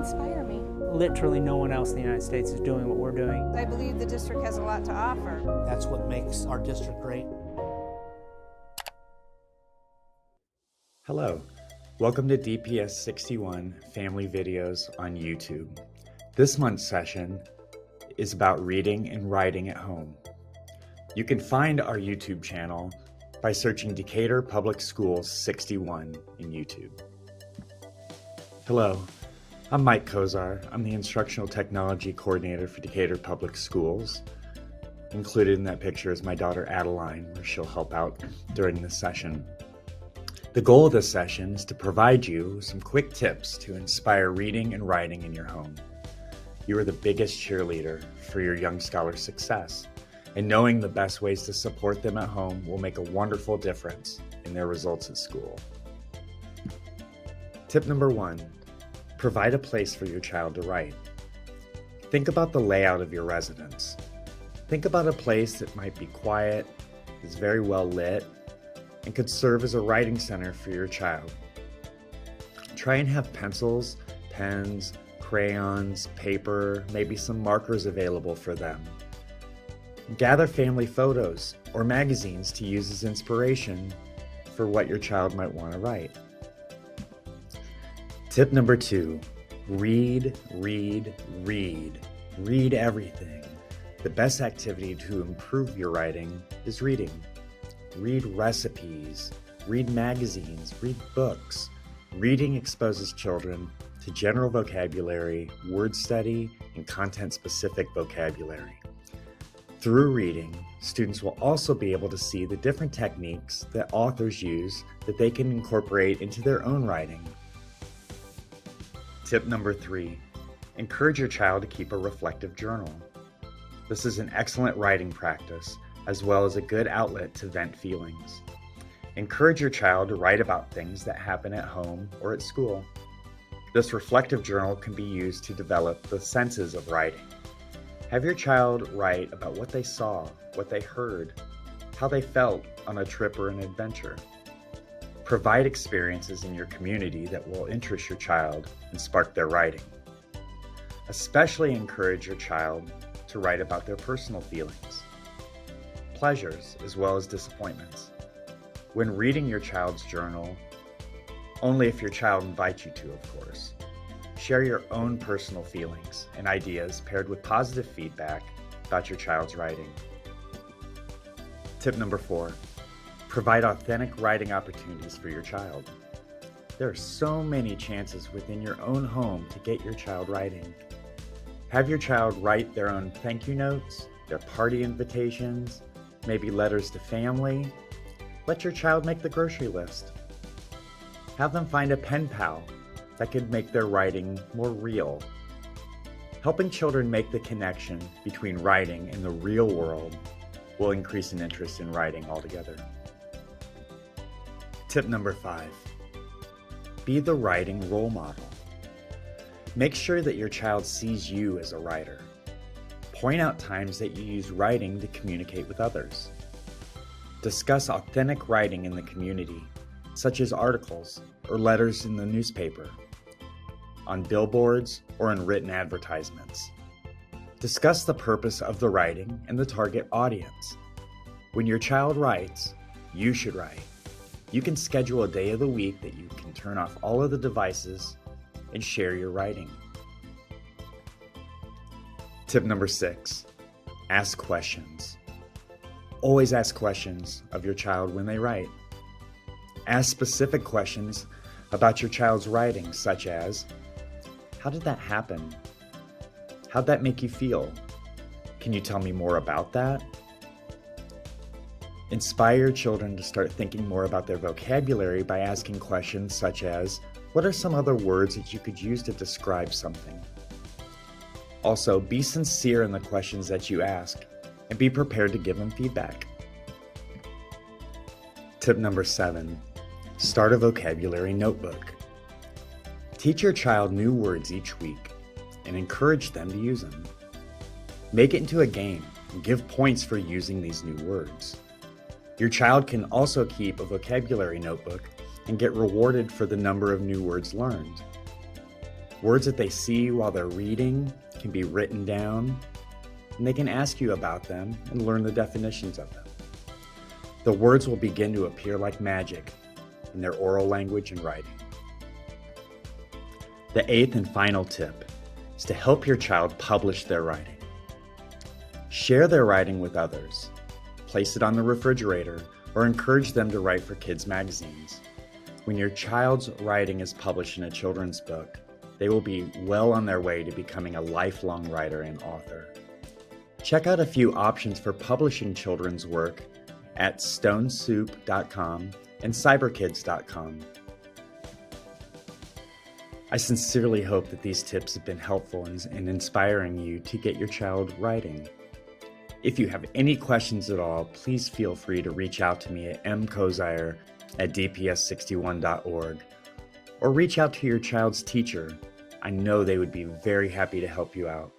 inspire me. Literally no one else in the United States is doing what we're doing. I believe the district has a lot to offer. That's what makes our district great. Hello, welcome to DPS 61 Family Videos on YouTube. This month's session is about reading and writing at home. You can find our YouTube channel by searching Decatur Public Schools 61 in YouTube. Hello, I'm Mike Kozar. I'm the Instructional Technology Coordinator for Decatur Public Schools. Included in that picture is my daughter Adeline, where she'll help out during this session. The goal of this session is to provide you some quick tips to inspire reading and writing in your home. You are the biggest cheerleader for your young scholar's success, and knowing the best ways to support them at home will make a wonderful difference in their results at school. Tip number 1, provide a place for your child to write. Think about the layout of your residence. Think about a place that might be quiet, is very well lit, and could serve as a writing center for your child. Try and have pencils, pens, crayons, paper, maybe some markers available for them. Gather family photos or magazines to use as inspiration for what your child might want to write. Tip number 2, read, read, read. Read everything. The best activity to improve your writing is reading. Read recipes, read magazines, read books. Reading exposes children to general vocabulary, word study, and content-specific vocabulary. Through reading, students will also be able to see the different techniques that authors use that they can incorporate into their own writing. Tip number 3, encourage your child to keep a reflective journal. This is an excellent writing practice, as well as a good outlet to vent feelings. Encourage your child to write about things that happen at home or at school. This reflective journal can be used to develop the senses of writing. Have your child write about what they saw, what they heard, how they felt on a trip or an adventure. Provide experiences in your community that will interest your child and spark their writing. Especially encourage your child to write about their personal feelings, pleasures as well as disappointments. When reading your child's journal, only if your child invites you to, of course, share your own personal feelings and ideas paired with positive feedback about your child's writing. Tip number 4, provide authentic writing opportunities for your child. There are so many chances within your own home to get your child writing. Have your child write their own thank you notes, their party invitations, maybe letters to family. Let your child make the grocery list. Have them find a pen pal that could make their writing more real. Helping children make the connection between writing and the real world will increase an interest in writing altogether. Tip number 5, be the writing role model. Make sure that your child sees you as a writer. Point out times that you use writing to communicate with others. Discuss authentic writing in the community, such as articles or letters in the newspaper, on billboards or in written advertisements. Discuss the purpose of the writing and the target audience. When your child writes, you should write. You can schedule a day of the week that you can turn off all of the devices and share your writing. Tip number 6, ask questions. Always ask questions of your child when they write. Ask specific questions about your child's writing, such as, how did that happen? How'd that make you feel? Can you tell me more about that? Inspire your children to start thinking more about their vocabulary by asking questions such as, what are some other words that you could use to describe something? Also, be sincere in the questions that you ask and be prepared to give them feedback. Tip number 7, start a vocabulary notebook. Teach your child new words each week and encourage them to use them. Make it into a game and give points for using these new words. Your child can also keep a vocabulary notebook and get rewarded for the number of new words learned. Words that they see while they're reading can be written down, and they can ask you about them and learn the definitions of them. The words will begin to appear like magic in their oral language and writing. The eighth and final tip is to help your child publish their writing. Share their writing with others. Place it on the refrigerator or encourage them to write for kids' magazines. When your child's writing is published in a children's book, they will be well on their way to becoming a lifelong writer and author. Check out a few options for publishing children's work at stonesoup.com and cyberkids.com. I sincerely hope that these tips have been helpful in inspiring you to get your child writing. If you have any questions at all, please feel free to reach out to me at mkozier@dps61.org or reach out to your child's teacher. I know they would be very happy to help you out.